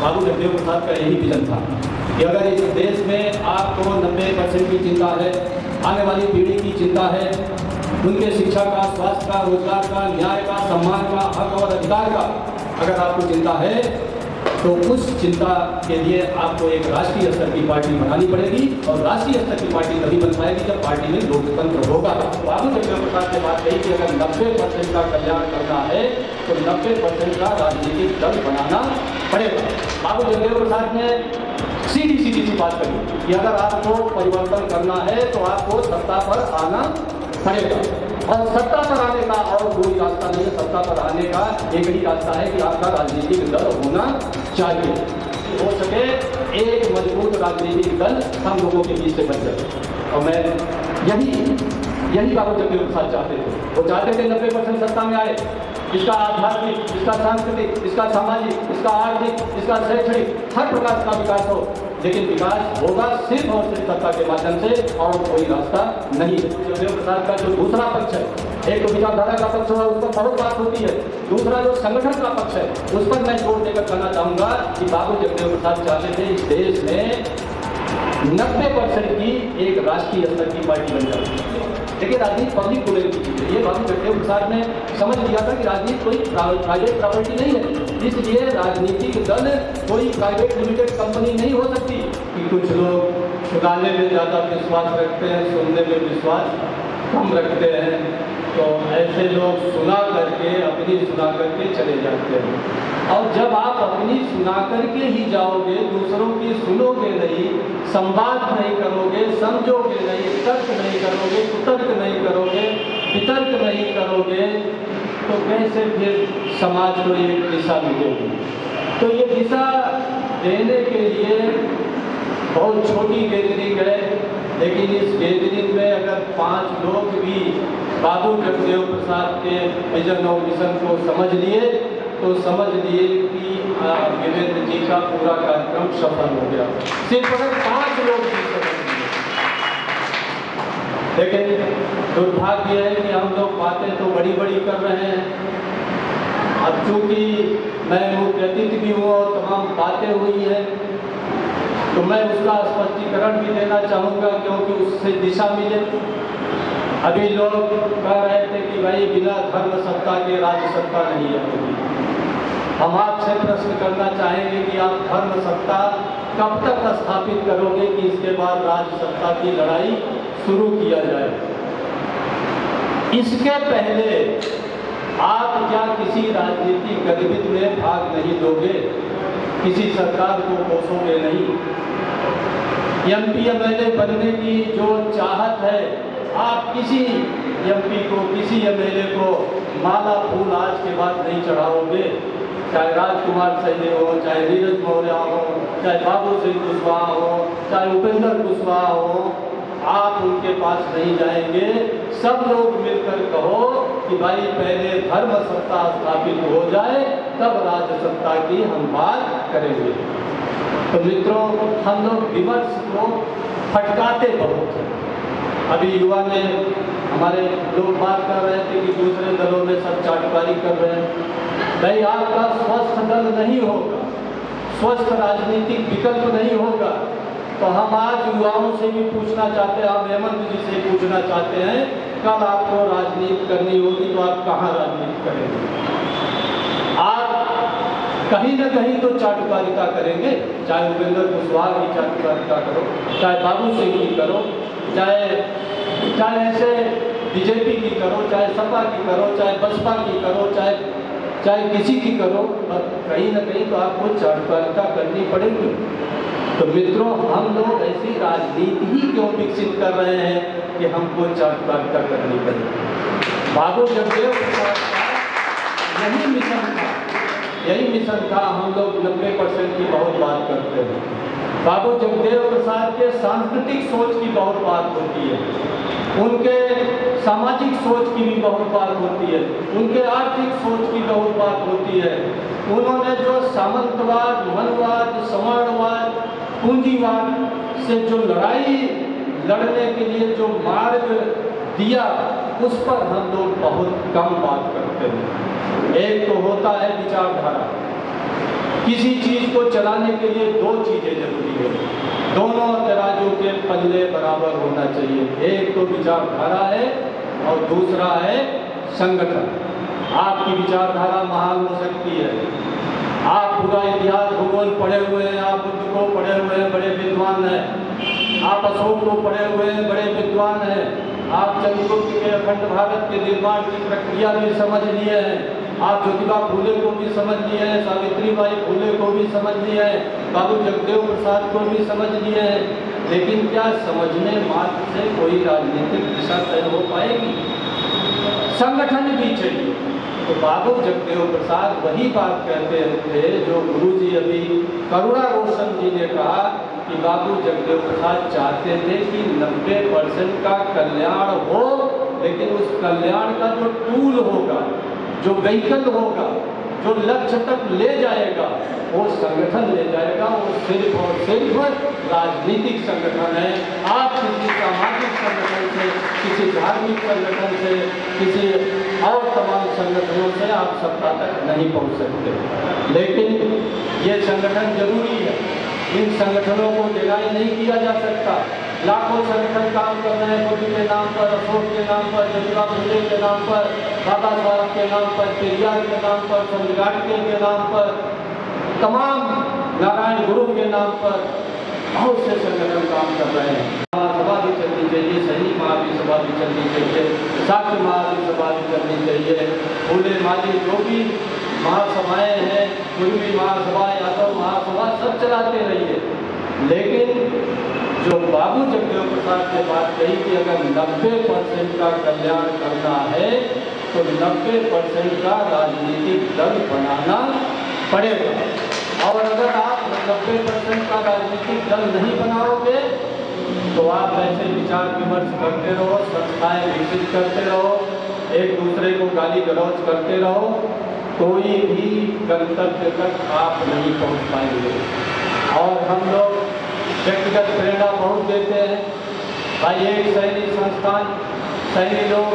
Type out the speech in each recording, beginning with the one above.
बाबू जगदेव प्रसाद का यही विजन था कि अगर इस देश में आपको 90% की चिंता है, आने वाली पीढ़ी की चिंता है, उनके शिक्षा का, स्वास्थ्य का, रोजगार का, न्याय का, सम्मान का, हक और अधिकार का अगर आपको चिंता है, तो उस चिंता के लिए आपको एक राष्ट्रीय स्तर की पार्टी बनानी पड़ेगी। और राष्ट्रीय स्तर की पार्टी तभी बन पाएगी जब पार्टी में लोकतंत्र होगा। तो बाबू जगदेव प्रसाद ने बात कही कि अगर 90% का कल्याण करना है तो 90% का राजनीतिक दल बनाना पड़ेगा। बाबू जगदेव प्रसाद ने सीधी सी बात कही कि अगर आपको परिवर्तन करना है तो आपको सत्ता पर आना पड़ेगा। और सत्ता पर आने का और कोई रास्ता नहीं है। सत्ता पर आने का एक ही रास्ता है कि आपका राजनीतिक दल होना चाहिए। हो सके एक मजबूत राजनीतिक दल हम लोगों के बीच से बन जाए। और मैं यही बाबू जगदेव प्रसाद चाहते थे। वो चाहते थे 90% सत्ता में आए, इसका आध्यात्मिक, इसका सांस्कृतिक, इसका सामाजिक, इसका आर्थिक, इसका शैक्षणिक हर प्रकार का विकास हो। लेकिन विकास होगा सिर्फ और सिर्फ सत्ता के माध्यम से और कोई रास्ता नहीं है। जगदेव प्रसाद का जो दूसरा पक्ष है, एक तो विचारधारा का पक्ष है, उस पर बहुत बात होती है। दूसरा जो संगठन का पक्ष है, उस पर मैं जोर देकर कहना चाहूँगा कि बाबू जगदेव प्रसाद चाहते थे इस देश में 90% की एक राष्ट्रीय स्तर की पार्टी बन जाती है। देखिए, राजनीति पब्लिक को लेकर की चीज है। ये बाबू जगदेव प्रसाद ने समझ लिया था कि राजनीति कोई प्राइवेट प्रॉपर्टी नहीं है, इसलिए राजनीतिक दल कोई प्राइवेट लिमिटेड कंपनी नहीं हो सकती कि कुछ लोग सुनाने में ज़्यादा विश्वास रखते हैं, सुनने में विश्वास कम रखते हैं, तो ऐसे लोग सुना करके चले जाते हैं। और जब आप अपनी सुना करके ही जाओगे, दूसरों की सुनोगे नहीं, संवाद नहीं करोगे, समझोगे नहीं, तर्क नहीं करोगे, कुतर्क नहीं करोगे, वितर्क नहीं करोगे, तो कैसे फिर समाज को एक दिशा मिलेगी। तो ये दिशा देने के लिए बहुत छोटी गैदरिंग है, लेकिन इस गैदरिंग में अगर 5 लोग भी बाबू जगदेव प्रसाद के विजन और मिशन को समझ लिए तो समझ लिए कि वीरेंद्र जी का पूरा कार्यक्रम सफल हो गया। सिर्फ अगर 5 लोग भी समझ लिए। लेकिन दुर्भाग्य है कि हम लोग बातें तो बड़ी बड़ी कर रहे हैं। अब चूंकि मैं मुख्य अतिथि भी हूँ और तमाम बातें हुई हैं, तो मैं उसका स्पष्टीकरण भी देना चाहूँगा, क्योंकि उससे दिशा मिले। अभी लोग कह रहे थे कि भाई बिना धर्म सत्ता के राज्य सत्ता नहीं है। हम आपसे प्रश्न करना चाहेंगे कि आप धर्म सत्ता कब तक स्थापित करोगे कि इसके बाद राज्य सत्ता की लड़ाई शुरू किया जाए। इसके पहले आप क्या किसी राजनीतिक गतिविधि में भाग नहीं दोगे, किसी सरकार को कोसोगे नहीं। एमपी एमएलए बनने की जो चाहत है, आप किसी एमपी को, किसी एमएलए को माला फूल आज के बाद नहीं चढ़ाओगे। चाहे राजकुमार सैनी हो, चाहे नीरज मौर्य हो, चाहे बाबू सिंह कुशवाहा हो, चाहे उपेंद्र कुशवाहा हो, आप उनके पास नहीं जाएंगे। सब लोग मिलकर कहो कि भाई पहले धर्म सत्ता स्थापित हो जाए, तब राज सत्ता की हम बात करेंगे। तो मित्रों, हम लोग विमर्श को फटकाते बहुत हैं। अभी युवा ने हमारे लोग बात कर रहे थे कि दूसरे दलों में सब चाटुकारी कर रहे हैं। भाई, आपका स्वस्थ दल नहीं होगा, स्वस्थ राजनीतिक विकल्प नहीं होगा। तो हम आज युवाओं से भी पूछना चाहते हैं, हम हेमंत जी से पूछना चाहते हैं, कल आपको राजनीति करनी होगी तो आप कहाँ राजनीति करेंगे? आप कहीं न कहीं तो चाटुकारिता करेंगे। चाहे उपेंद्र कुशवाहा की चाटुकारिता करो, चाहे बाबू सिंह की करो, चाहे ऐसे बीजेपी की करो, चाहे सपा की करो, चाहे बसपा की करो, चाहे किसी की करो, कहीं न कहीं तो आपको चाटुकारिता करनी पड़ेगी। तो मित्रों, हम लोग ऐसी राजनीति ही क्यों विकसित कर रहे हैं कि हमको चाटुकारिता करनी पड़ेगी। बाबू जगदेव प्रसाद का यही मिशन था। हम लोग 90% की बहुत बात करते हैं। बाबू जगदेव प्रसाद के सांस्कृतिक सोच की बहुत बात होती है, उनके सामाजिक सोच की भी बहुत बात होती है, उनके आर्थिक सोच की बहुत बात होती है। उन्होंने जो सामंतवाद, मनवाद, सवर्णवाद, पूंजीवाद से जो लड़ाई लड़ने के लिए जो मार्ग दिया, उस पर हम लोग बहुत कम बात करते हैं। एक तो होता है विचारधारा, किसी चीज को चलाने के लिए दो चीजें जरूरी है, दोनों तराजू के पल्ले बराबर होना चाहिए। एक तो विचारधारा है और दूसरा है संगठन। आपकी विचारधारा महान हो सकती है, आप पूरा इतिहास भूगोल पढ़े हुए हैं, आप बुद्ध को पढ़े हुए हैं, बड़े विद्वान हैं, आप अशोक को पढ़े हुए हैं, बड़े विद्वान हैं, आप चंद्रगुप्त के अखंड भारत के निर्माण की प्रक्रिया भी समझ लिए हैं, आप ज्योतिबा फूले को भी समझ लिए हैं, सावित्रीबाई फूले को भी समझ लिए हैं, बाबू जगदेव प्रसाद को भी समझ लिए हैं, लेकिन क्या समझने मात्र से कोई राजनीतिक दिशा तय हो पाएगी? संगठन भी चाहिए। तो बाबू जगदेव प्रसाद वही बात कहते थे जो गुरुजी अभी करुणा रोशन जी ने कहा कि बाबू जगदेव प्रसाद चाहते थे कि 90% का कल्याण हो, लेकिन उस कल्याण का जो टूल होगा, जो व्हीकल होगा, जो लक्ष्य तक ले जाएगा, वो संगठन ले जाएगा। वो सिर्फ और सिर्फ राजनीतिक संगठन है। आप किसी सामाजिक संगठन से, किसी धार्मिक संगठन से, किसी और तमाम संगठनों से आप सत्ता तक नहीं पहुंच सकते। लेकिन ये संगठन जरूरी है, इन संगठनों को डिनाई नहीं किया जा सकता। लाखों संगठन काम कर रहे हैं, बुद्ध के नाम पर, अशोक के नाम पर, ज्योतिबा फूले के नाम पर, बाबा साहब के नाम पर, पेरियार के नाम पर, स्वामी गाडगे के नाम पर, तमाम नारायण गुरु के नाम पर बहुत से संगठन काम कर रहे हैं। महासभा भी चलनी चाहिए, सैनिक महासभा भी चलनी चाहिए, शाक्य महासभा भी चलनी चाहिए, फूले माली जो भी महासभाएं हैं, गुरुवी महासभा, यादव महासभा, सब चलाते रहिए। लेकिन जो बाबू जगदेव प्रसाद ने बात कही कि अगर 90% का कल्याण करना है तो 90% का राजनीतिक दल बनाना पड़ेगा। और अगर आप 90% का राजनीतिक दल नहीं बनाओगे तो आप ऐसे विचार विमर्श करते रहो, संस्थाएं विकसित करते रहो, एक दूसरे को गाली गलौज करते रहो, कोई भी गंतव्य तक आप नहीं पहुंच पाएंगे। और हम लोग व्यक्तिगत प्रेरणा बहुत देते हैं। भाई एक सैनिक संस्थान, सैनी लोग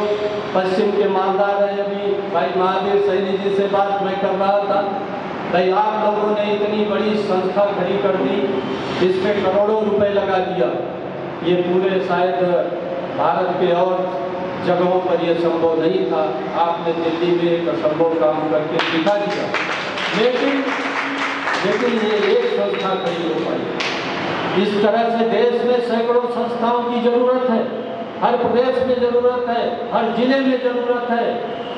पश्चिम के मालदार हैं। अभी भाई महावीर सैनी जी से बात मैं कर रहा था, भाई आप लोगों ने इतनी बड़ी संस्था खड़ी कर दी, इस पर करोड़ों रुपए लगा दिया, ये पूरे शायद भारत के और जगहों पर यह संभव नहीं था। आपने दिल्ली में एक असंभव काम करके दिखा दिया, लेकिन ये एक संस्था खड़ी हो पाई। इस तरह से देश में सैकड़ों संस्थाओं की जरूरत है, हर प्रदेश में जरूरत है, हर जिले में जरूरत है।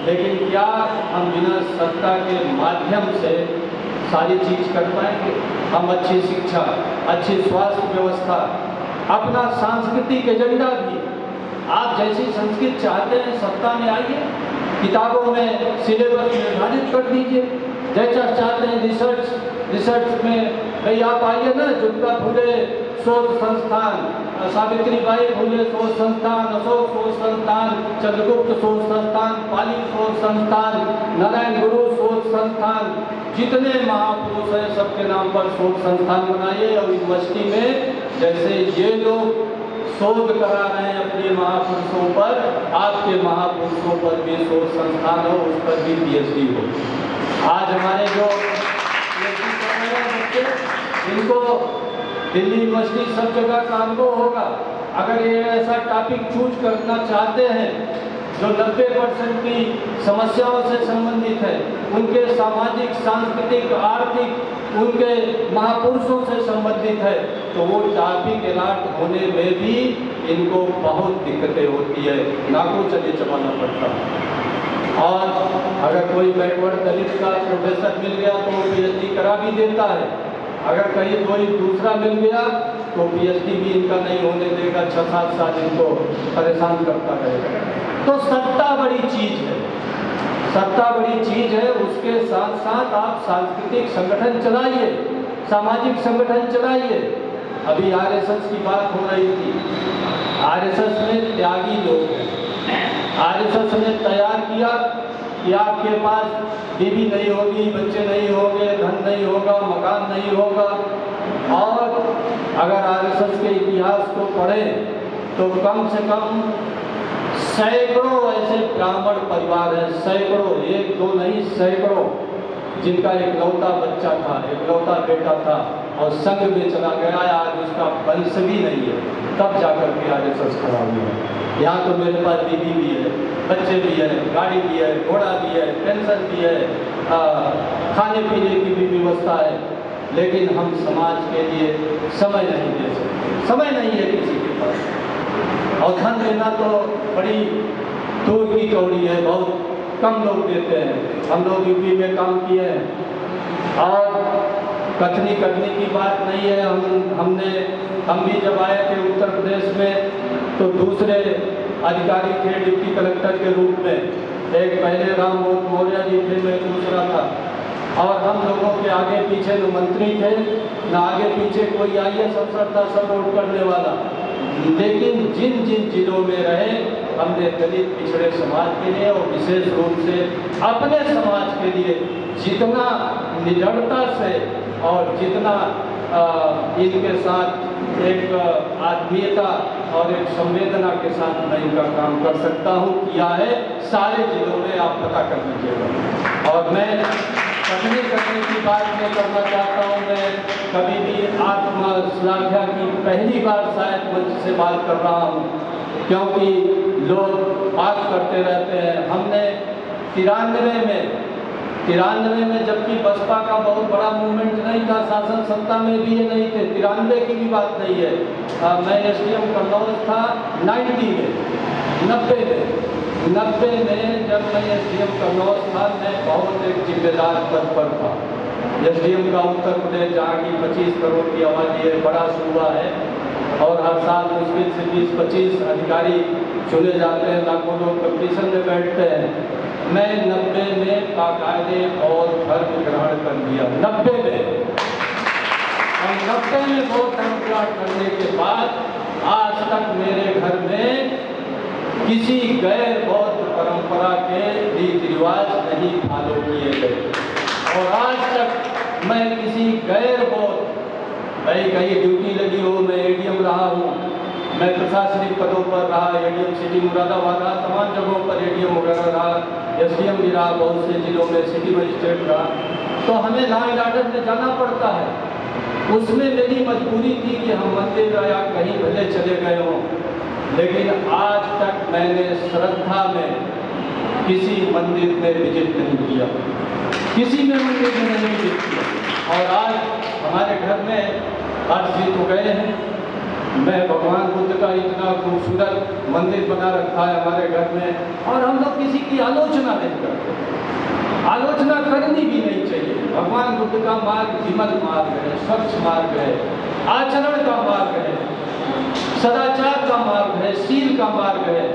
लेकिन क्या हम बिना सत्ता के माध्यम से सारी चीज कर पाएंगे? हम अच्छी शिक्षा, अच्छी स्वास्थ्य व्यवस्था, अपना सांस्कृतिक एजेंडा भी, आप जैसी संस्कृति चाहते हैं सत्ता में आइए, किताबों में सिलेबस निर्धारित कर दीजिए, जैसा चाहते हैं रिसर्च में भाई आप आइए ना। ज्योतिबा फूले शोध संस्थान, सावित्रीबाई फूले शोध संस्थान, अशोक शोध संस्थान, चंद्रगुप्त शोध संस्थान, पाली शोध संस्थान, नारायण गुरु शोध संस्थान, जितने महापुरुष हैं सबके नाम पर शोध संस्थान बनाइए। और यूनिवर्सिटी में जैसे ये लोग शोध करा रहे हैं अपने महापुरुषों पर, आपके महापुरुषों पर भी शोध संस्थान हो, उस पर भी PhD हो। आज हमारे जो PhD कर रहे हैं बच्चे, इनको दिल्ली यूनिवर्सिटी सब जगह का अनुभव होगा। अगर ये ऐसा टॉपिक चूज करना चाहते हैं जो 90% की समस्याओं से संबंधित है, उनके सामाजिक, सांस्कृतिक, आर्थिक, उनके महापुरुषों से संबंधित है, तो वो टॉपिक अलॉट होने में भी इनको बहुत दिक्कतें होती है, नाकों चले चबाना पड़ता है। और अगर कोई बैकवर्ड दलित का प्रोफेसर मिल गया तो वो PhD करा भी देता है, अगर कहीं कोई दूसरा मिल गया तो PhD भी इनका नहीं होने देगा, 6-7 साल इनको परेशान करता रहेगा। तो सत्ता बड़ी चीज है, सत्ता बड़ी चीज है, उसके साथ साथ आप सांस्कृतिक संगठन चलाइए, सामाजिक संगठन चलाइए। अभी RSS की बात हो रही थी, RSS में त्यागी लोग हैं। RSS ने तैयार किया कि आपके पास बीवी नहीं होगी, बच्चे नहीं होंगे, धन नहीं होगा, मकान नहीं होगा। और अगर RSS के इतिहास को पढ़ें तो कम से कम सैकड़ों ऐसे ब्राह्मण परिवार हैं, सैकड़ों, एक दो नहीं सैकड़ों, जिनका इकलौता बच्चा था, इकलौता बेटा था और संघ में चला गया, आज उसका वंश भी नहीं है, तब जाकर के RSS खड़ा हुआ है। यहाँ तो मेरे पास बीवी भी है, बच्चे भी हैं, गाड़ी भी है, घोड़ा भी है, पेंशन भी है, खाने पीने की भी व्यवस्था है, लेकिन हम समाज के लिए समय नहीं दे सकते, समय नहीं है किसी के पास। और धन देना तो बड़ी दूर की कौड़ी है, बहुत कम लोग देते हैं। हम लोग यूपी में काम किए हैं और कथनी की बात नहीं है। हम भी जब आए थे उत्तर प्रदेश में तो दूसरे अधिकारी थे डिप्टी कलेक्टर के रूप में, एक पहले राम मौर्य जी थे, मैं दूसरा था, और हम लोगों के आगे पीछे न मंत्री थे न आगे पीछे कोई IAS अफसर था सपोर्ट करने वाला। लेकिन जिन जिन जिलों में रहे हमने दलित पिछड़े समाज के लिए और विशेष रूप से अपने समाज के लिए जितना निडरता से और जितना इनके साथ एक आत्मीयता और एक संवेदना के साथ मैं इनका काम कर सकता हूँ किया है, सारे जिलों में आप पता कर लीजिएगा। और मैं कथनी करने की बात नहीं करना चाहता हूँ, मैं कभी भी आत्मश्लाघा की पहली बार शायद मंच से बात कर रहा हूँ, क्योंकि लोग बात करते रहते हैं। हमने 93 में जबकि बसपा का बहुत बड़ा मूवमेंट नहीं था, शासन सत्ता में भी ये नहीं थे, 93 की भी बात नहीं है, मैं SDM कन्नौज था 90 में जब मैं SDM कन्नौज था, मैं बहुत एक जिम्मेदार पद पर था। SDM का उत्तर प्रदेश जहाँ की 25 करोड़ की आबादी है, बड़ा सूबा है और हर साल मुश्किल से 20-25 अधिकारी चुने जाते हैं, लाखों लोग कंपटीशन में बैठते हैं। मैं 90 में बाकायदे और धर्म ग्रहण कर लिया, 90 में, और 90 में बहुत धर्म ग्रहण करने के बाद आज तक मेरे घर में किसी गैर बौद्ध परंपरा के रीति रिवाज नहीं फॉलो किए गए। और आज तक मैं किसी गैर बौद्ध, भाई कहीं ड्यूटी लगी हो, मैं ADM रहा हूँ, मैं प्रशासनिक पदों पर रहा, ADM सिटी मुरादाबाद रहा, तमाम जगहों पर ADM वगैरह रहा, SDM भी रहा, बहुत से जिलों में सिटी मजिस्ट्रेट रहा, तो हमें लॉ एंड ऑर्डर में जाना पड़ता है। उसमें मेरी मजबूरी थी कि हम मंदिर या कहीं भले चले गए हों, लेकिन आज तक मैंने श्रद्धा में किसी मंदिर में विजिट नहीं किया, किसी में मंदिर में नहीं विजिट किया। और आज हमारे घर में अर्ज जी तो गए हैं, मैं भगवान बुद्ध का इतना खूबसूरत मंदिर बना रखा है हमारे घर में, और हम लोग किसी की आलोचना नहीं करते, आलोचना करनी भी नहीं चाहिए। भगवान बुद्ध का मार्ग विमल मार्ग है, स्वच्छ मार्ग है, आचरण का मार्ग है, सदाचार का मार्ग है, शील का मार्ग है।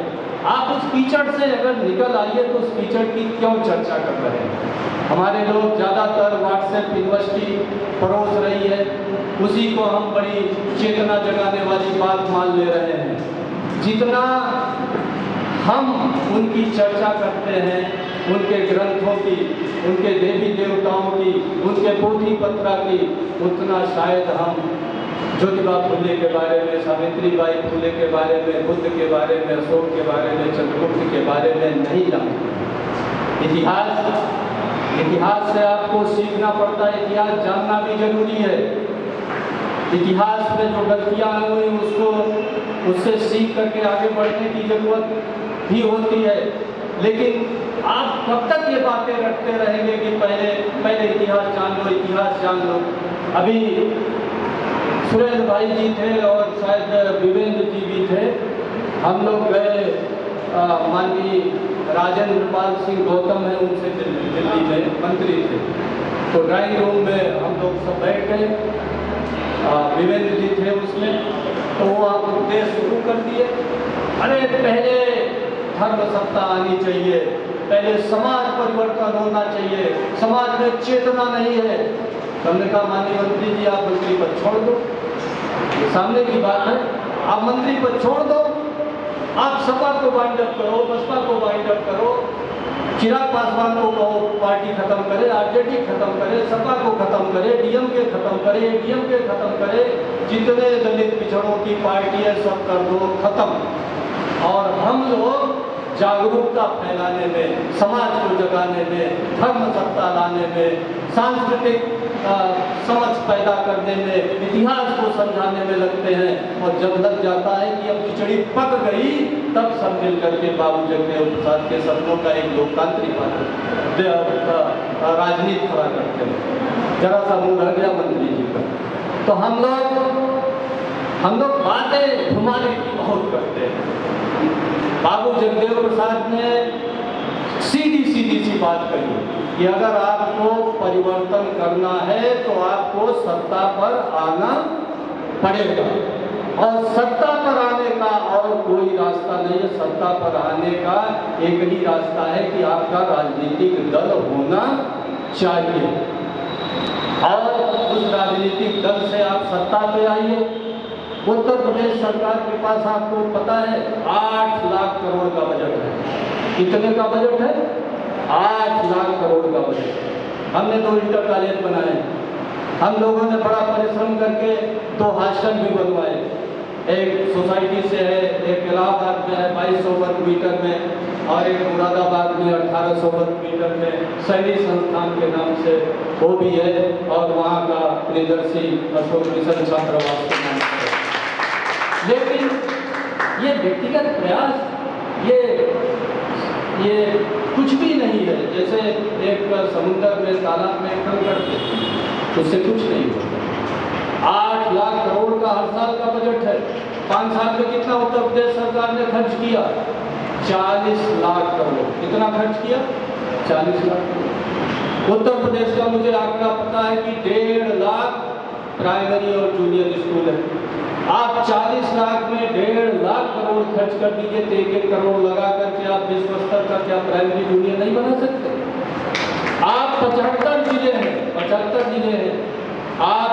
आप उस कीचड़ से अगर निकल आइए तो उस कीचड़ की क्यों चर्चा कर रहे हैं? हमारे लोग ज़्यादातर व्हाट्सएप यूनिवर्सिटी परोस रही है, उसी को हम बड़ी चेतना जगाने वाली बात मान ले रहे हैं। जितना हम उनकी चर्चा करते हैं, उनके ग्रंथों की, उनके देवी देवताओं की, उनके पोथी पत्रा की, उतना शायद हम ज्योतिबा फुले के बारे में, सावित्री बाई फुले के बारे में, बुद्ध के बारे में, अशोक के बारे में, चंद्रगुप्त के बारे में नहीं जानते। इतिहास से आपको सीखना पड़ता है, इतिहास जानना भी जरूरी है। इतिहास में जो गलतियाँ हुई उससे सीख करके आगे बढ़ने की जरूरत भी होती है। लेकिन आप कब तक ये बातें रखते रहेंगे कि पहले इतिहास जान लो। अभी सुरेंद्र भाई जी थे और शायद विवेंद्र जी भी थे, हम लोग गए, माननीय राजेंद्र पाल सिंह गौतम है, उनसे दिल्ली में मंत्री थे, तो ड्राइंग रूम में हम लोग सब बैठ गए, विवेंद्र जी थे उसमें, तो वो आप उपदेश शुरू कर दिए। अरे पहले धर्म सत्ता आनी चाहिए, पहले समाज परिवर्तन होना चाहिए, समाज में चेतना नहीं है। हमने कहा माननीय मंत्री जी आप मंत्री पद छोड़ दो, ये सामने की बात है, आप मंत्री पद छोड़ दो, आप सपा को बाइंड अप करो, बसपा को बाइंड अप करो, चिराग पासवान को कहो पार्टी खत्म करे, आरजेडी खत्म करे, सपा को खत्म करे, डीएमके खत्म करे, डीएमके खत्म करे, जितने दलित पिछड़ों की पार्टी है सब कर दो खत्म। और हम लोग जागरूकता फैलाने में, समाज को जगाने में, धर्म सत्ता लाने में, सांस्कृतिक समझ पैदा करने में, इतिहास को समझाने में लगते हैं। और जब लग जाता है कि अब खिचड़ी पक गई, तब सब मिल करके बाबू जगदेव प्रसाद के सपनों का एक लोकतांत्रिक राजनीति खड़ा करते हैं। जरा सा मुंह रह गया मंत्री जी का। तो हम लोग बातें घुमाने की बहुत करते हैं। बाबू जगदेव प्रसाद ने सीधी सी बात कही कि अगर आपको परिवर्तन करना है तो आपको सत्ता पर आना पड़ेगा, और सत्ता पर आने का और कोई रास्ता नहीं है। सत्ता पर आने का एक ही रास्ता है कि आपका राजनीतिक दल होना चाहिए, और उस राजनीतिक दल से आप सत्ता पे आइए। उत्तर प्रदेश सरकार के पास आपको पता है 8 लाख करोड़ का बजट है। कितने का बजट है? 8 लाख करोड़ का बजट। हमने 2 इंटर कॉलेज बनाए, हम लोगों ने बड़ा परिश्रम करके 2 हॉस्टल भी बनवाए। एक सोसाइटी से है, एक इलाहाबाद में है 2200 वर्ग मीटर में, और एक मुरादाबाद में 1800 वर्ग मीटर में सैनिक संस्थान के नाम से वो भी है, और वहाँ का प्रियदर्शी अशोक मिशन छात्रावास के नाम से। लेकिन ये व्यक्तिगत प्रयास ये कुछ भी नहीं है। जैसे एक समुद्र में, तालाब में कंकड़, उससे कुछ नहीं होता। 8 लाख करोड़ का हर साल का बजट है। 5 साल में कितना उत्तर प्रदेश सरकार ने खर्च किया? 40 लाख करोड़। कितना खर्च किया? 40 लाख करोड़। उत्तर प्रदेश का मुझे आंकड़ा पता है कि 1.5 लाख प्राइमरी और जूनियर स्कूल है। आप 40 लाख में 1.5 लाख करोड़ खर्च कर दीजिए तो 1-1 करोड़ लगा करके आप विश्व स्तर का क्या प्राइमरी जूनियर नहीं बना सकते? आप 75 जिले हैं, 75 जिले हैं, आप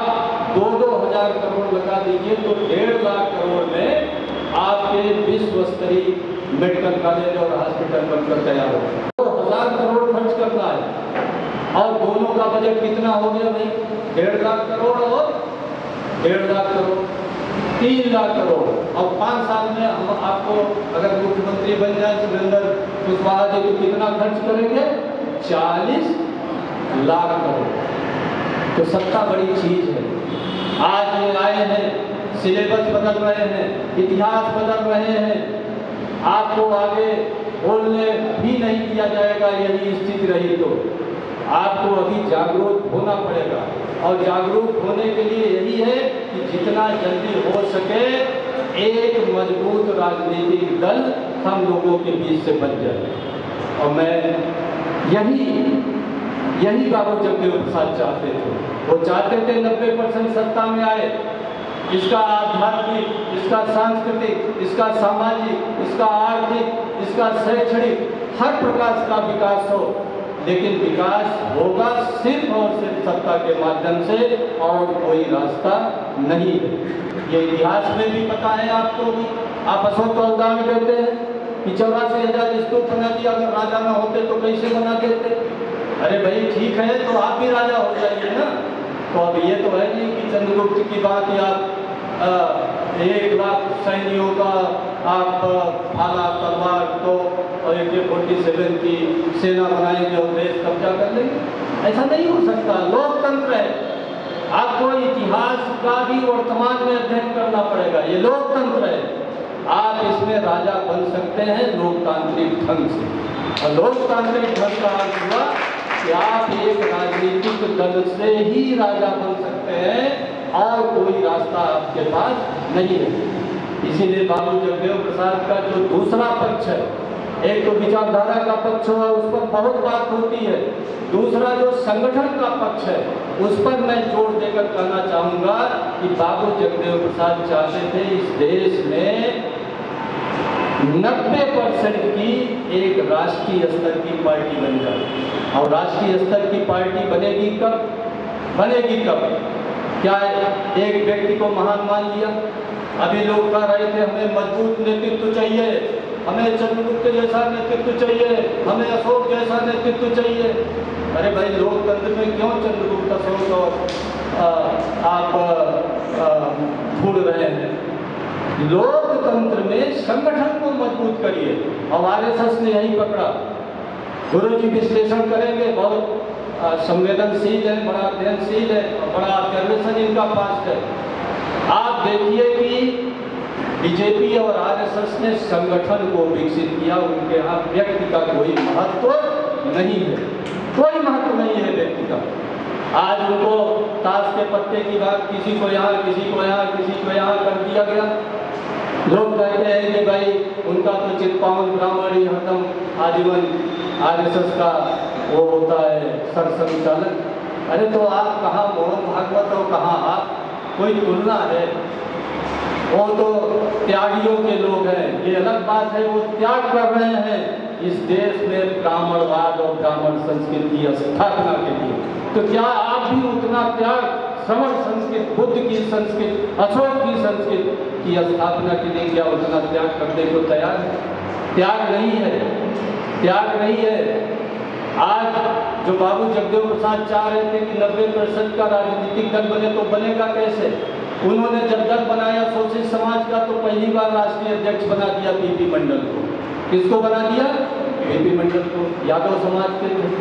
2-2 हजार करोड़ लगा दीजिए तो 1.5 लाख करोड़ में आपके विश्व स्तरीय मेडिकल कॉलेज और हॉस्पिटल बनकर तैयार हो। 2,000 करोड़ खर्च करना है, और दोनों का बजट कितना हो गया भाई? 1.5 लाख करोड़ और 1.5 लाख करोड़, 3 लाख करोड़। और 5 साल में हम आपको अगर मुख्यमंत्री बन जाए सुरेंद्र कुशवाहा जी तो कितना खर्च करेंगे? 40 लाख करोड़। तो सत्ता बड़ी चीज है। आज ये आए हैं, सिलेबस बदल रहे हैं, इतिहास बदल रहे हैं, आपको आगे बोलने भी नहीं दिया जाएगा। यही स्थिति रही तो आपको अभी जागरूक होना पड़ेगा, और जागरूक होने के लिए यही है कि जितना जल्दी हो सके एक मजबूत राजनीतिक दल हम लोगों के बीच से बन जाए। और मैं यही बाबू जगदेव प्रसाद चाहते थे। वो चाहते थे 90% सत्ता में आए, इसका आध्यात्मिक, इसका सांस्कृतिक, इसका सामाजिक, इसका आर्थिक, इसका शैक्षणिक हर प्रकार का विकास हो। लेकिन विकास होगा सिर्फ और सिर्फ सत्ता के माध्यम से, और कोई रास्ता नहीं है। ये इतिहास में भी पता है आपको भी। आप अशोक का उदाहरण देते हैं कि 84,000 स्तूप बना दिया। अगर राजा ना होते तो कैसे बना देते? अरे भाई ठीक है, तो आप भी राजा हो जाइए ना। तो अब ये तो है नहीं कि चंद्रगुप्त की बात या 1 लाख सैनिकों का आप भाला तलवार तो और AK-47 की सेना बनाएंगे और देश कब्जा कर लेंगे। ऐसा नहीं हो सकता। लोकतंत्र है, आपको इतिहास का भी वर्तमान में अध्ययन करना पड़ेगा। ये लोकतंत्र है, आप इसमें राजा बन सकते हैं लोकतांत्रिक ढंग से। और लोकतांत्रिक ढंग का अर्थ हुआ कि आप एक राजनीतिक दल से ही राजा बन सकते हैं, और कोई रास्ता आपके पास नहीं है। इसीलिए बाबू जगदेव प्रसाद का जो दूसरा पक्ष है, एक तो विचारधारा का पक्ष हुआ, उस पर बहुत बात होती है। दूसरा जो संगठन का पक्ष है, उस पर मैं जोर देकर कहना चाहूँगा कि बाबू जगदेव प्रसाद चाहते थे इस देश में 90% की एक राष्ट्रीय स्तर की पार्टी बन जाए। और राष्ट्रीय स्तर की पार्टी बनेगी कब? क्या एक व्यक्ति को महान मान लिया? अभी लोग कह रहे थे हमें मजबूत नेतृत्व चाहिए, हमें चंद्रगुप्त जैसा नेतृत्व चाहिए, हमें अशोक जैसा नेतृत्व चाहिए। अरे भाई, लोकतंत्र में क्यों चंद्रगुप्त, अशोक और आप ढूंढ रहे हैं? लोकतंत्र में संगठन को मजबूत करिए। और आरएसएस ने यही पकड़ा। गुरु जी विश्लेषण करेंगे, बहुत संवेदनशील है, बड़ा अध्ययनशील है और बड़ा ऑब्जर्वेशन इनका पास्ट है। आप देखिए कि बीजेपी और आरएसएस ने संगठन को विकसित किया, उनके यहाँ व्यक्ति का कोई महत्व नहीं है, कोई महत्व नहीं है व्यक्ति का। आज उनको ताश के पत्ते की बात किसी को यहाँ, किसी को यहाँ, किसी को यहाँ कर दिया गया। लोग कहते हैं कि भाई उनका तो चित्पावन ब्राह्मण ही हरदम आजीवन आरएसएस का वो होता है सरसंचालक। अरे तो आप कहाँ मोहन भागवत और कहाँ आप, कोई तुलना है? वो तो त्यागियों के लोग हैं, ये अलग बात है, वो त्याग कर रहे हैं इस देश में ब्राह्मणवाद और ब्राह्मण संस्कृति की स्थापना के लिए। तो क्या आप भी उतना त्याग श्रवण संस्कृत, बुद्ध की संस्कृत, अशोक की संस्कृत की स्थापना के लिए क्या उतना त्याग करने को तैयार है? त्याग नहीं है, त्याग नहीं है। आज जो बाबू जगदेव प्रसाद चाह रहे थे कि 90% का राजनीतिक दल बने, तो बनेगा कैसे? उन्होंने जब दल बनाया सोशलिस्ट समाज का, तो पहली बार राष्ट्रीय अध्यक्ष बना दिया पीपी मंडल को। किसको बना दिया? पीपी मंडल को, यादव समाज के थे।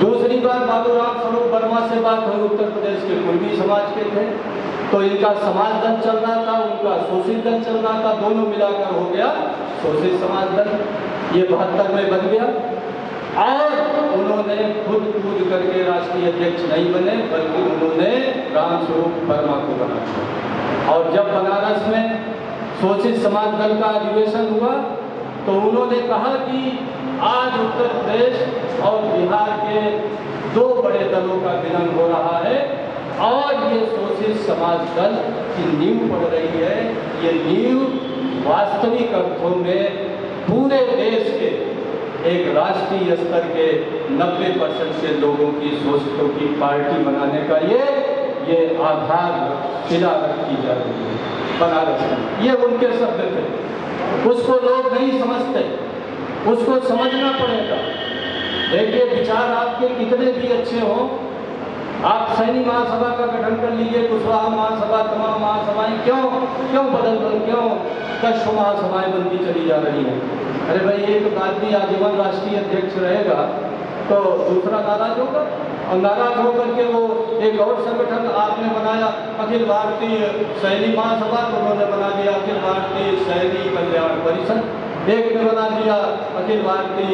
दूसरी बार बाबूराम स्वरूप वर्मा से बात हुई, उत्तर प्रदेश के कुर्मी समाज के थे। तो इनका समाज दल चल रहा था, उनका शोषित दल चल रहा था, दोनों मिलाकर हो गया शोषित समाज दल। ये 72 में बन गया और उन्होंने खुद कूद करके राष्ट्रीय अध्यक्ष नहीं बने, बल्कि उन्होंने रामस्वरूप वर्मा को बना दिया। और जब बनारस में शोषित समाज दल का अधिवेशन हुआ, तो उन्होंने कहा कि आज उत्तर प्रदेश और बिहार के दो बड़े दलों का मिलन हो रहा है और ये शोषित समाज दल की नींव पड़ रही है। ये नींव वास्तविक अर्थों में पूरे देश के एक राष्ट्रीय स्तर के 90% के लोगों की शोषितों की पार्टी बनाने का ये आधार शिला रखी जा रही है बनारस में। ये उनके शब्द थे, उसको लोग नहीं समझते, उसको समझना पड़ेगा। देखिए विचार आपके कितने भी अच्छे हों, आप सैनी महासभा का गठन कर लीजिए, कुशवाहा महासभा, तमाम महासभाएं क्यों बदल क्यों 10 महासभाएं बनती चली जा रही हैं? अरे भाई एक आदमी आजीवन राष्ट्रीय अध्यक्ष रहेगा तो दूसरा नाराज होगा, और नाराज होकर के वो एक और संगठन आपने बनाया अखिल भारतीय सैनी महासभा, तो उन्होंने बना दिया अखिल भारतीय सैनी कल्याण परिषद। एक ने बना दिया अखिल भारतीय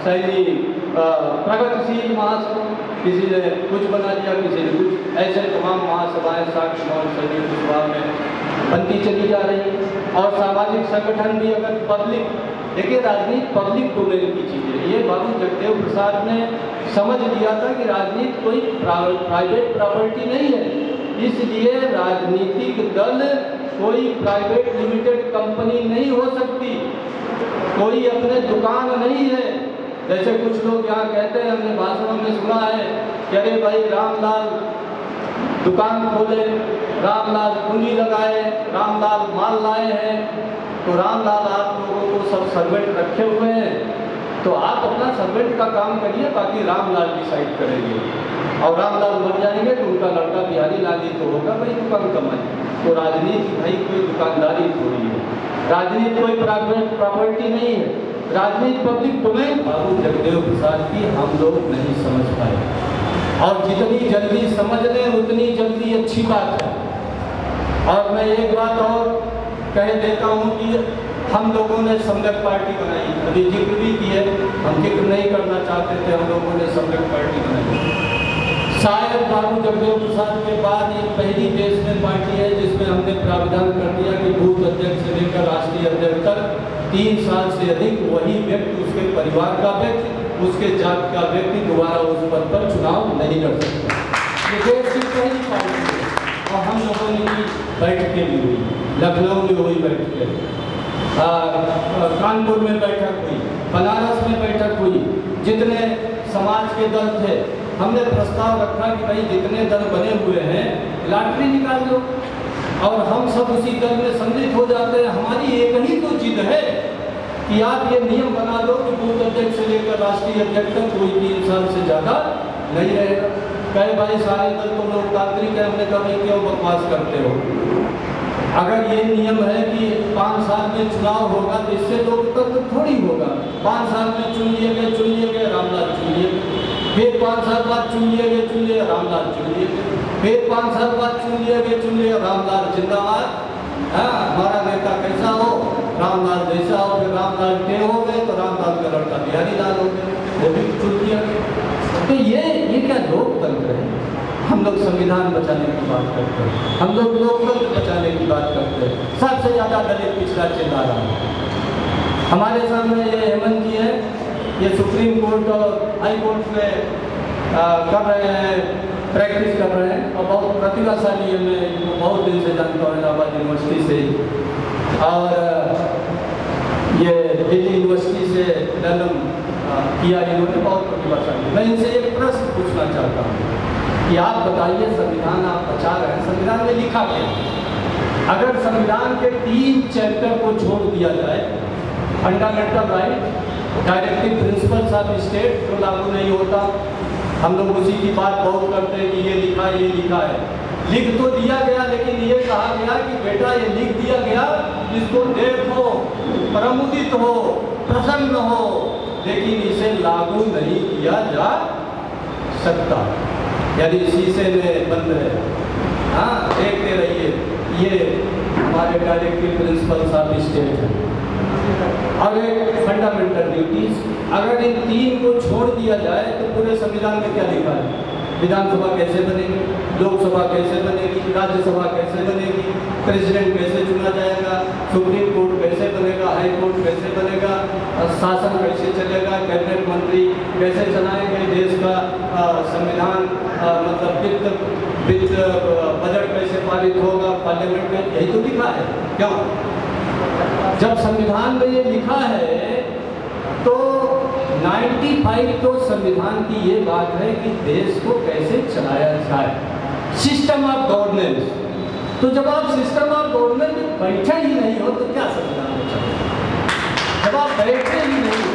सैनी प्रगतिशील महासभा, किसी ने कुछ बना दिया, किसी ने कुछ। ऐसे तमाम महासभाएं साक्ष्य और सैनी कुशवाहा में बनती चली जा रही है। और सामाजिक संगठन भी अगर पब्लिक, देखिए राजनीति पब्लिक डोमेन की चीज़ है। ये बाबू जगदेव प्रसाद ने समझ लिया था कि राजनीति कोई प्राइवेट प्रॉपर्टी नहीं है, इसलिए राजनीतिक दल कोई प्राइवेट लिमिटेड कंपनी नहीं हो सकती, कोई अपने दुकान नहीं है। जैसे कुछ लोग यहाँ कहते हैं, हमने भाषणों में सुना है कि अरे भाई रामलाल दुकान खोले, रामलाल पूंजी लगाए, रामलाल माल लाए हैं, तो रामलाल आप लोगों को सब सर्वेंट रखे हुए हैं, तो आप अपना सर्वेंट का काम करिए, बाकी रामलाल डिसाइड करेंगे। और रामलाल मर जाएंगे तो उनका लड़का बिहारी लाल ही तो होगा भाई दुकान कमाए। तो राजनीति भाई कोई दुकानदारी थोड़ी है, राजनीति कोई प्राइवेट प्रॉपर्टी नहीं है, राजनीति पब्लिक डोमेन। बाबू जगदेव प्रसाद की हम लोग नहीं समझ पाए, और जितनी जल्दी समझ लें उतनी जल्दी अच्छी बात है। और मैं एक बात और कह देता हूँ कि हम लोगों ने सम्यक पार्टी बनाई, अभी जिक्र भी की है, हम जिक्र नहीं करना चाहते थे, हम लोगों ने सम्यक पार्टी बनाई। शायद बाबू जगदेव प्रसाद के बाद ये पहली देश में पार्टी है जिसमें हमने प्रावधान कर दिया कि बूथ अध्यक्ष से लेकर राष्ट्रीय अध्यक्ष तक 3 साल से अधिक वही व्यक्ति, उसके परिवार का व्यक्ति, उसके जात का व्यक्ति दोबारा उस पद पर चुनाव नहीं लड़ सकता। ये देश की पहली पार्टी है। और हम लोगों ने भी बैठकें भी हुई, लखनऊ में हुई बैठकें, कानपुर में बैठक हुई, बनारस में बैठक हुई। जितने समाज के दल थे हमने प्रस्ताव रखा कि भाई जितने दल बने हुए हैं लॉटरी निकाल लो, और हम सब उसी दल में सम्मिलित हो जाते हैं। हमारी एक ही तो जिद है कि आप ये नियम बना दो कि बूथ अध्यक्ष से लेकर राष्ट्रीय अध्यक्ष तक कोई 3 साल से ज़्यादा नहीं रहेगा। कहे भाई सारे दल तो लोकतांत्रिक है, हमने कहा भाई क्यों बकवास करते हो, अगर ये नियम है कि 5 साल में चुनाव होगा तो इससे लोकतंत्र थोड़ी होगा। 5 साल में चुन लिए गए रामलाल चुन लिए, फिर 5 साल बाद चुन लिए रामलाल चुन लिए, फिर 5 साल बाद चुन लिए रामलाल जिंदाबाद। हाँ, हमारा नेता कैसा हो, रामलाल जैसा हो। फिर रामलाल के हो गए तो रामलाल का लड़का बिहारी लाल हो गए, वो भी चुन लिया। तो ये क्या लोकतंत्र है? हम लोग संविधान बचाने की बात करते हैं, हम लोग लोकतंत्र बचाने की बात करते हैं। सबसे ज़्यादा दलित पिछड़ा चिल्ला रहा है। हमारे सामने ये हेमंत जी है, ये सुप्रीम कोर्ट और हाई कोर्ट में कर रहे हैं, प्रैक्टिस कर रहे हैं और बहुत प्रतिभाशाली है। मैं इनको बहुत दिन से जानता हूँ, इलाहाबाद यूनिवर्सिटी से, और ये दिल्ली यूनिवर्सिटी से LLM किया इन्होंने, बहुत प्रतिभाशाली। मैं इनसे एक प्रश्न पूछना चाहता हूँ कि आप बताइए, संविधान आप बचा रहे हैं, संविधान में लिखा क्या है? अगर संविधान के 3 चैप्टर को छोड़ दिया जाए, fundamental right, directive principles of state, तो लागू नहीं होता। हम लोग उसी की बात बहुत करते हैं कि ये लिखा है। लिख तो दिया गया, लेकिन ये कहा गया कि बेटा ये लिख दिया गया, इसको देखो, प्रमुदित हो, प्रसन्न हो, लेकिन इसे लागू नहीं किया जा सकता। यदि शीशे में बंद है, हाँ, देखते रहिए, ये हमारे डायरेक्टिव प्रिंसिपल्स ऑफ स्टेट है। और एक फंडामेंटल ड्यूटीज, अगर इन 3 को छोड़ दिया जाए तो पूरे संविधान में क्या लिखा है? विधानसभा कैसे बनेगी, लोकसभा कैसे बनेगी, राज्यसभा कैसे बनेगी, प्रेसिडेंट कैसे चुना जाएगा, सुप्रीम कोर्ट कैसे बनेगा, हाई कोर्ट कैसे बनेगा, शासन कैसे चलेगा, कैबिनेट मंत्री कैसे चलाएंगे देश का, संविधान मतलब वित्त बजट कैसे पारित होगा पार्लियामेंट में, यही तो लिखा है। क्यों? जब संविधान में ये लिखा है तो 95 तो संविधान की ये बात है कि देश को कैसे चलाया जाए, सिस्टम ऑफ गवर्नेंस। तो जब आप सिस्टम ऑफ गवर्नेंस में बैठे ही नहीं हो तो क्या संविधान बचाओगे? जब आप बैठे ही नहीं हो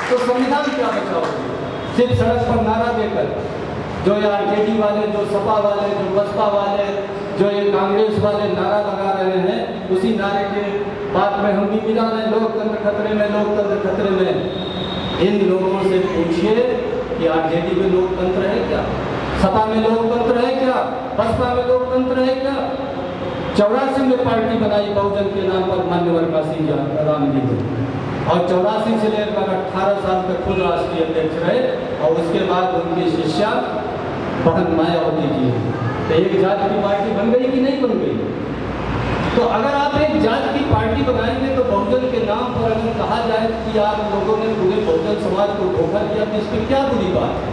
तो संविधान क्या बचाओगे? सिर्फ सड़क पर नारा देकर, जो ये RJD वाले, जो सपा वाले, जो बसपा वाले, जो ये कांग्रेस वाले नारा लगा रहे हैं, उसी नारे के बाद में हम भी मिला रहे, लोकतंत्र खतरे में, लोकतंत्र खतरे में। इन लोगों से पूछिए कि RJD में लोकतंत्र है क्या, सपा में लोकतंत्र है क्या, बसपा में लोकतंत्र है क्या? 84 में पार्टी बनाई बहुजन के नाम पर मान्यवर काशी राम जी ने, और 84 से लेकर 18 साल तक खुद राष्ट्रीय अध्यक्ष रहे, और उसके बाद उनकी शिष्या बहन मायावती जी। तो एक जात की पार्टी बन गई कि नहीं बन गई? तो अगर आप एक जात की पार्टी बनाएंगे तो बहुजन के नाम पर अगर कहा जाए कि आप लोगों ने पूरे बहुजन समाज को धोखा किया, तो इसमें क्या बुरी बात है?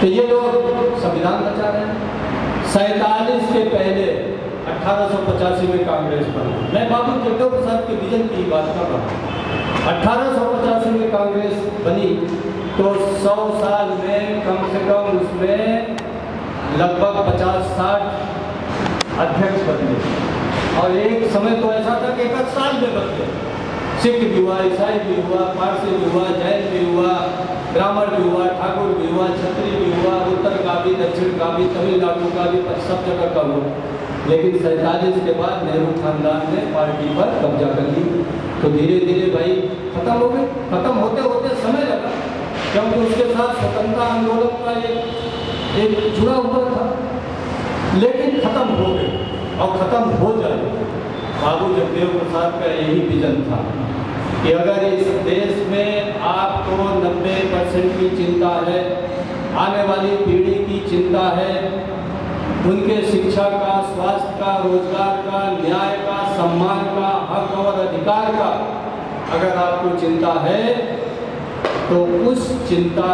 तो ये लोग संविधान बचा रहे हैं। 47 के पहले 1885 में कांग्रेस बना। मैं बाबू जगदेव प्रसाद के विजन की बात कर रहा हूँ। 1885 में कांग्रेस बनी तो 100 साल में कम से कम उसमें लगभग 50-60 अध्यक्ष बदले, और एक समय तो ऐसा था कि 1 साल में बदले। सिख भी हुआ, ईसाई भी हुआ, पारसी भी हुआ, जैन भी हुआ, ब्राह्मण भी हुआ, ठाकुर भी हुआ, छत्री भी हुआ, उत्तर का भी, दक्षिण का भी, तमिलनाडु का भी, सब जगह का हुआ। लेकिन 47 के बाद नेहरू खानदान ने पार्टी पर कब्जा कर ली, तो धीरे धीरे भाई खत्म हो गए। खत्म होते होते समय लगा, क्योंकि उसके साथ स्वतंत्रता आंदोलन का एक जुड़ा हुआ था, लेकिन खत्म हो गए और खत्म हो जाए। बाबू जगदेव प्रसाद का यही विजन था कि अगर इस देश में आपको 90% की चिंता है, आने वाली पीढ़ी की चिंता है, उनके शिक्षा का, स्वास्थ्य का, रोजगार का, न्याय का, सम्मान का, हक और अधिकार का अगर आपको चिंता है, तो उस चिंता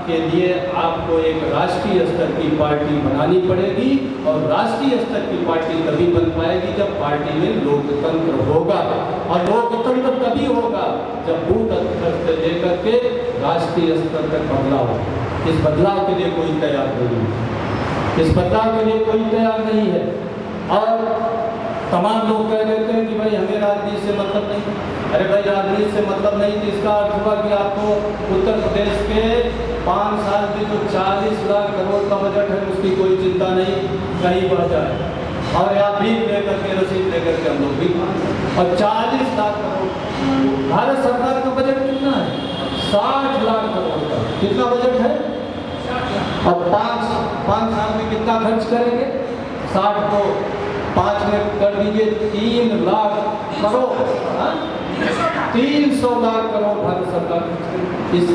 के लिए आपको एक राष्ट्रीय स्तर की पार्टी बनानी पड़ेगी, और राष्ट्रीय स्तर की पार्टी तभी बन पाएगी जब पार्टी में लोकतंत्र होगा, और लोकतंत्र तभी होगा जब बूथ स्तर से लेकर के राष्ट्रीय स्तर तक बदलाव हो। इस बदलाव के लिए कोई तैयार नहीं है, इस बदलाव के लिए कोई तैयार नहीं है। और तमाम लोग कह देते हैं कि भाई हमें राजनीति से मतलब नहीं। अरे भाई राजनीति से मतलब नहीं तो इसका अर्थ हुआ कि आपको उत्तर प्रदेश के 5 साल में जो 40 लाख करोड़ का बजट है उसकी कोई चिंता नहीं, कहीं बढ़ जाए। और या बिल लेकर के रसीद लेकर के हम लोग भी और 40 लाख करोड़। भारत सरकार का बजट कितना है? 60 लाख करोड़ का। कितना बजट है? और 5 साल में कितना खर्च करेंगे? 60 को 5 में कर दीजिए 3 लाख करोड़। 300 लाख करोड़ भारत सरकार इस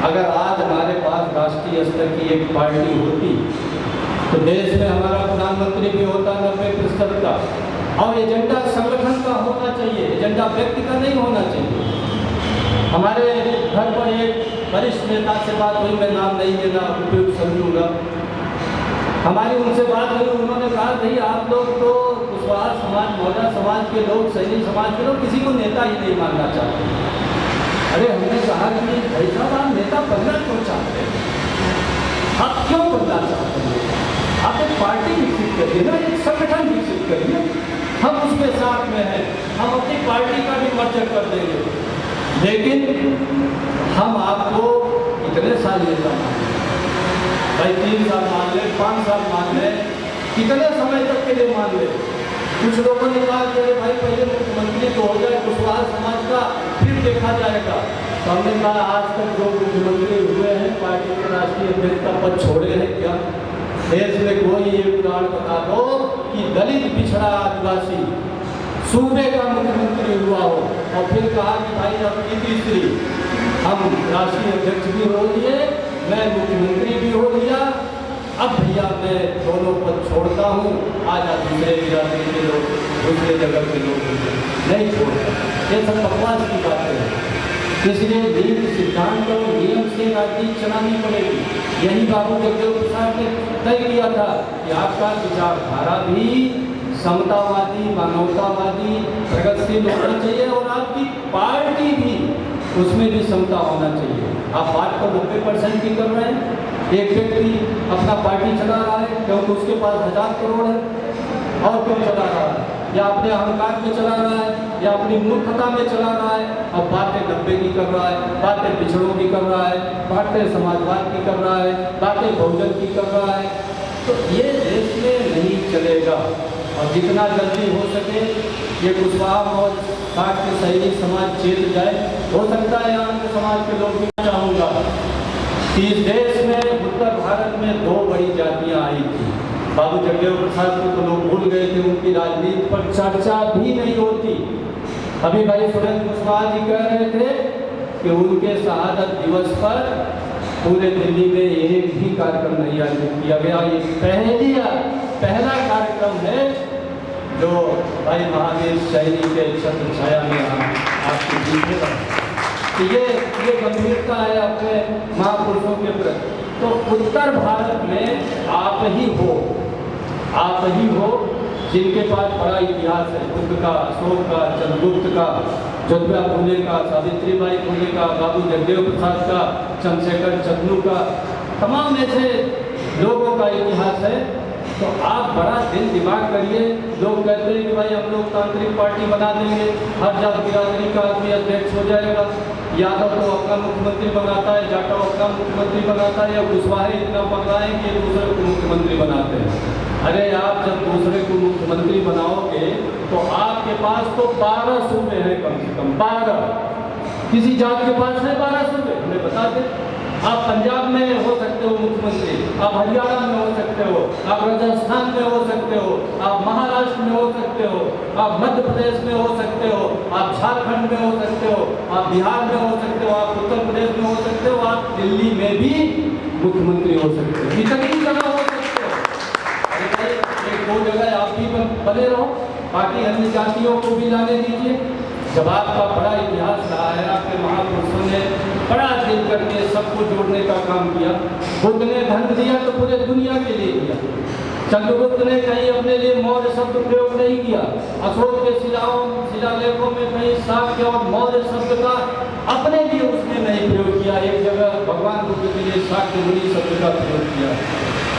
अगर आज हमारे पास राष्ट्रीय स्तर की एक पार्टी होती तो देश में हमारा प्रधानमंत्री भी होता 90% का। और एजेंडा संगठन का होना चाहिए, एजेंडा व्यक्ति का नहीं होना चाहिए। हमारे घर पर एक वरिष्ठ नेता से बात हुई, मैं नाम नहीं लेना उपयुक्त समझूंगा। हमारी उनसे बात हुई, उन्होंने कहा भाई आप लोग तो कुशवाहा समाज, मौजा समाज के लोग, सैनिक समाज के लोग किसी को नेता ही नहीं मानना चाहते। अरे हमने कहा कि भाई साहब आप नेता बनना क्यों चाहते हैं? आप क्यों बनना चाहते हैं? आप एक पार्टी विकसित करिए ना, एक संगठन विकसित करिए। हम उसके साथ में हैं, हम अपनी पार्टी का भी मर्जर कर देंगे, लेकिन हम आपको इतने साल नेता मान लें, भाई 3 साल मान लें, 5 साल मान लें, कितने समय तक के लिए मान लें? कुछ लोगों ने कहा कि भाई पहले मुख्यमंत्री तो हो जाए कुशवाहा समाज का, फिर देखा जाएगा। तो हमने कहा आज तक जो मुख्यमंत्री हुए हैं पार्टी के राष्ट्रीय अध्यक्ष का पद छोड़े हैं क्या? देश में कोई एक उदाहरण बता दो कि दलित, पिछड़ा, आदिवासी सूबे का मुख्यमंत्री हुआ हो और फिर कहा कि भाई अब की तीसरी हम राष्ट्रीय अध्यक्ष भी हो लिए, मैं मुख्यमंत्री भी हो लिया, अब भैया मैं दोनों पद छोड़ता हूँ, आज आप दूसरे बिरादरी के लोग, दूसरे जगह के लोग नहीं छोड़ता। ये सब बकवास की बातें हैं। इसलिए नीति, सिद्धांत और नियम से राजनीति चलानी पड़ेगी। यही बाबू जगदेव प्रसाद ने तय किया था कि आपका विचारधारा भी समतावादी, मानवतावादी, प्रगतिशील होना चाहिए और आपकी पार्टी भी उसमें भी समता होना चाहिए। आप बात तो 90% की कर रहे हैं। एक व्यक्ति अपना पार्टी चला रहा है क्योंकि उसके पास 1000 करोड़ है, और क्यों चला रहा है? या अपने अहंकार में चला रहा है, या अपनी मूर्खता में चला रहा है, और बातें 90 की कर रहा है, बातें पिछड़ों की कर रहा है, बातें समाजवाद की कर रहा है, बातें बहुजन की कर रहा है। तो ये देश में नहीं चलेगा। और जितना जल्दी हो सके ये कुशवाहा मौज काट के सैनिक समाज चेत जाए। हो सकता है यहाँ के समाज के लोग भी चाहूँगा कि इस देश में उत्तर भारत में 2 बड़ी जातियाँ आई थी। बाबू जगदेव प्रसाद को तो लोग भूल गए थे, उनकी राजनीति पर चर्चा भी नहीं होती। अभी भाई सुरेंद्र कुशवाहा जी कह रहे थे कि उनके शहादत दिवस पर पूरे दिल्ली में एक भी कार्यक्रम नहीं आयोजित किया गया। ये पहला कार्यक्रम है जो भाई महावीर शैली के छत्र छाया में आपके बीच में तो ये गंभीरता है अपने महापुरुषों के प्रति। तो उत्तर भारत में आप ही हो जिनके पास बड़ा इतिहास है, बुद्ध का, अशोक का, चंद्रगुप्त का, ज्योतिबा फुले का, सावित्रीबाई फुले का, बाबू जगदेव प्रसाद का, चंद्रशेखर चंद्रू का, तमाम ऐसे लोगों का इतिहास है। तो आप बड़ा दिल दिमाग करिए। लोग कहते हैं कि भाई हम लोग तांत्रिक पार्टी बना देंगे, हर जात बिरादरी का आदमी अध्यक्ष हो जाएगा, यादव तो अपना मुख्यमंत्री बनाता है, जाटव अपना मुख्यमंत्री बनाता है, या कुशवाहा इतना पक रहा है कि दूसरे को मुख्यमंत्री बनाते हैं। अरे आप जब दूसरे को मुख्यमंत्री बनाओगे तो आपके पास तो 12 सूबे हैं, कम से कम 12। किसी जात के पास है 12 सूबे? हमें बता दें। आप पंजाब में हो सकते हो मुख्यमंत्री, आप हरियाणा में हो सकते हो, आप राजस्थान में हो सकते हो, आप महाराष्ट्र में हो सकते हो, आप मध्य प्रदेश में हो सकते हो, आप झारखंड में हो सकते हो, आप बिहार में हो सकते हो, आप उत्तर प्रदेश में हो सकते हो, आप दिल्ली में भी मुख्यमंत्री हो सकते हो, कितनी जगह हो सकते हो। अरे भाई एक 2 जगह आप भी बने रहो, बाकी अन्य जातियों को भी लाने दीजिए। जब आपका बड़ा इतिहास रहा है, आपके महापुरुषों ने बड़ा दिल करके सबको जोड़ने का काम किया। बुद्ध ने धन दिया तो पूरे दुनिया के लिए दिया। चंद्रगुप्त ने कहीं अपने लिए मौर्य शब्द प्रयोग नहीं किया। अशोक के शिलालेखों में कहीं शाक्य और मौर्य शब्द का अपने लिए उसने नहीं प्रयोग किया। एक जगह भगवान बुद्ध के लिए शाक्य मुनि शब्द का प्रयोग किया।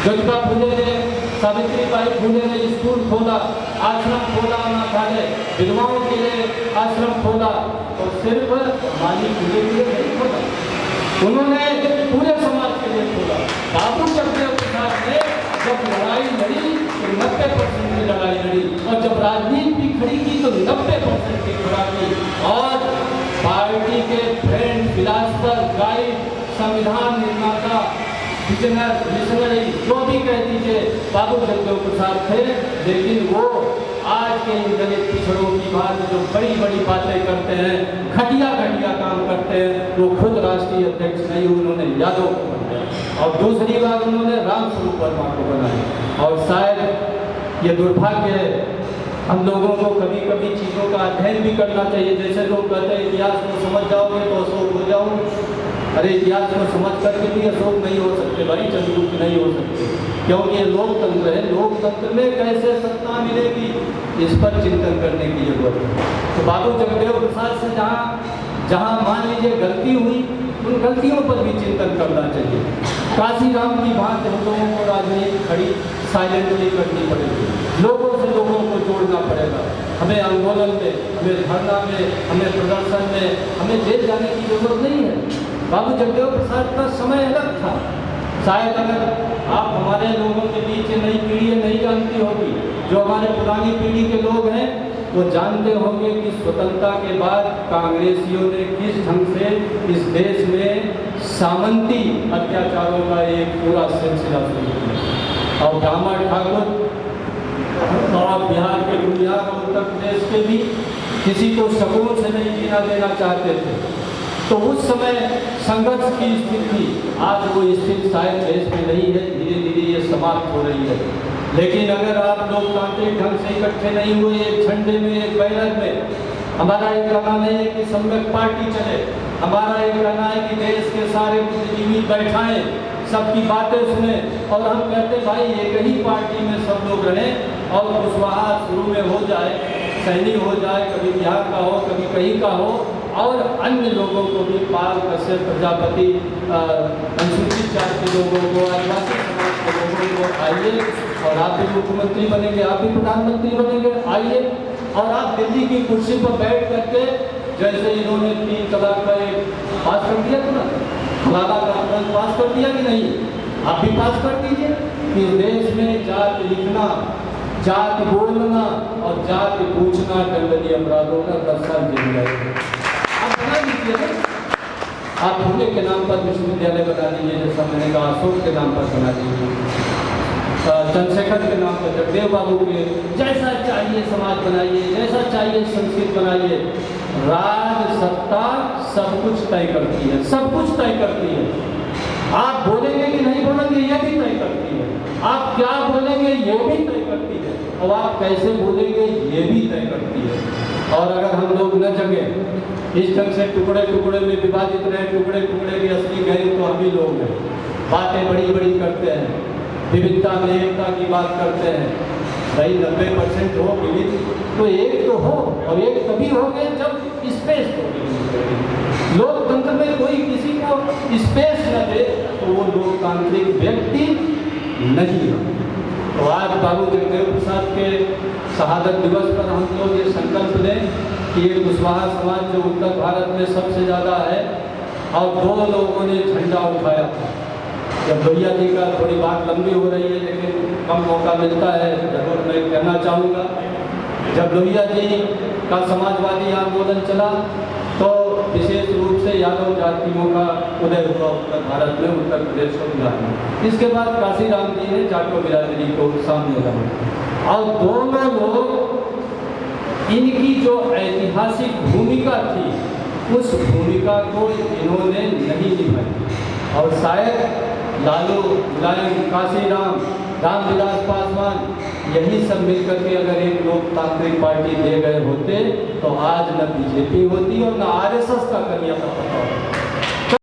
ज्योतिबा फुले ने, सावित्रीबाई फुले ने स्कूल खोला, आश्रम खोला, अनाथालय, विधवाओं के लिए आश्रम खोला, और सिर्फ माली फुले के लिए नहीं खोला, उन्होंने पूरे समाज के लिए खोला। बाबू जगदेव प्रसाद ने जब लड़ाई लड़ी तो 90% की लड़ाई लड़ी, और जब राजनीति भी खड़ी की तो 90% की खड़ा की। और पार्टी के फ्रेंड, फिलासफर, गाइड, संविधान निर्माता, विजनरी, जो भी कह दीजिए, बाबू जगदेव प्रसाद थे। लेकिन वो आज के इन दलित पिछड़ों की बात जो बड़ी बड़ी बातें करते हैं, घटिया घटिया काम करते हैं, वो खुद राष्ट्रीय अध्यक्ष नहीं, उन्होंने यादव को बनाया और दूसरी बात उन्होंने रामस्वरूप वर्मा को बनाया। और शायद ये दुर्भाग्य है, हम लोगों को कभी कभी चीज़ों का अध्ययन भी करना चाहिए। जैसे लोग कहते हैं इतिहास को समझ जाओगे तो अशोक हो जाओगे। अरे इतिहास को समझ करके भी अशोक नहीं हो सकते भाई, चंद्रगुप्त नहीं हो सकते, क्योंकि ये लोकतंत्र है। लोकतंत्र में कैसे सत्ता मिलेगी, इस पर चिंतन करने की जरूरत है। तो बाबू जगदेव प्रसाद से जहाँ मान लीजिए गलती हुई, उन गलतियों पर भी चिंतन करना चाहिए। काशीराम की बात हम लोगों को राजनीति खड़ी साइलेंटली करनी पड़ेगी, लोगों से लोगों को जोड़ना पड़ेगा। हमें आंदोलन में, हमें धरना में, हमें प्रदर्शन में, हमें जेल जाने की जरूरत नहीं है। बाबू जगदेव प्रसाद का समय अलग था। शायद अगर आप हमारे लोगों के बीच नई पीढ़ी नहीं जानती होगी, जो हमारे पुरानी पीढ़ी के लोग हैं वो जानते होंगे कि स्वतंत्रता के बाद कांग्रेसियों ने किस ढंग से इस देश में सामंती अत्याचारों का एक पूरा सिलसिला शुरू किया। और दामर ठाकुर और बिहार के गुड़िया और उत्तर प्रदेश के भी किसी को सुकून से नहीं जीना देना चाहते थे। तो उस समय संघर्ष की स्थिति, आज वो स्थिति शायद देश में नहीं है, धीरे धीरे ये समाप्त हो रही है। लेकिन अगर आप लोकतांत्रिक ढंग से इकट्ठे नहीं हुए एक झंडे में, एक बैनर में, हमारा एक कहना नहीं है कि सम्यक पार्टी चले, हमारा एक कहना है कि देश के सारे बुद्धिजीवी बैठाएं, सबकी बातें सुने, और हम कहते भाई एक ही पार्टी में सब लोग रहें और कुशवाहा शुरू में हो जाए, सैनी हो जाए, कभी बिहार का हो, कभी कहीं का हो, और अन्य लोगों को भी, पाल, कश्यप, प्रजापति, अनुसूचित जाति के लोगों को, आदिवासी समाज के लोगों को आइए, और आप भी मुख्यमंत्री बनेंगे, आप भी प्रधानमंत्री बनेंगे, आइए, और आप दिल्ली की कुर्सी पर बैठ करके, जैसे इन्होंने 3 तलाक का एक पास कर दिया था ना, हलाला का तुरंत पास कर दिया कि नहीं, आप भी पास कर दीजिए कि देश में जाति लिखना, जाति बोलना और जाति पूछना दंडनीय अपराधों का 10 साल जेल जाएगा। आप बना दीजिए, आप फूले के नाम पर विश्वविद्यालय बना दीजिए, जैसा मैंने कहा अशोक के नाम पर बना दीजिए, चंद्रशेखर के नाम पर, जगदेव बाबू के, जैसा चाहिए समाज बनाइए, जैसा चाहिए संस्कृत बनाइए। राज सत्ता सब कुछ तय करती है, सब कुछ तय करती है। आप बोलेंगे कि नहीं बोलेंगे ये भी तय करती है, आप क्या बोलेंगे ये भी तय करती है, और आप कैसे बोलेंगे ये भी तय करती है। और अगर हम लोग न जगे, इस ढंग से टुकड़े टुकड़े में विभाजित रहे, टुकड़े टुकड़े की असली गैंग तो हम ही लोग हैं, बातें बड़ी बड़ी करते हैं, विविधता में एकता की बात करते हैं। भाई 90% हो विविध, तो एक तो हो, और एक तभी होंगे जब स्पेस होगी। लोकतंत्र में कोई किसी को स्पेस न दे तो वो लोकतांत्रिक व्यक्ति नहीं है। तो आज बाबू जगदेव प्रसाद के शहादत दिवस पर हम लोग ये संकल्प लें कि ये कुशवाहा समाज जो उत्तर भारत में सबसे ज़्यादा है, और 2 लोगों ने झंडा उठाया। जब लोहिया जी का थोड़ी बात लंबी हो रही है, लेकिन कम मौका मिलता है, जरूर मैं कहना चाहूँगा। जब लोहिया जी का समाजवादी आंदोलन चला तो विशेष रूप से यादव जातियों का उदय हुआ उत्तर भारत में, उत्तर प्रदेश को बिहार में। इसके बाद काशीराम जी ने जाटो बिरादरी को सामने लाया, और दोनों लोग इनकी जो ऐतिहासिक भूमिका थी उस भूमिका को इन्होंने नहीं निभाई। और शायद लालू, मुलायम, काशीराम, रामविलास पासवान यही सब मिलकर के अगर एक लोकतांत्रिक पार्टी दे गए होते तो आज न बीजेपी होती और न आरएसएस का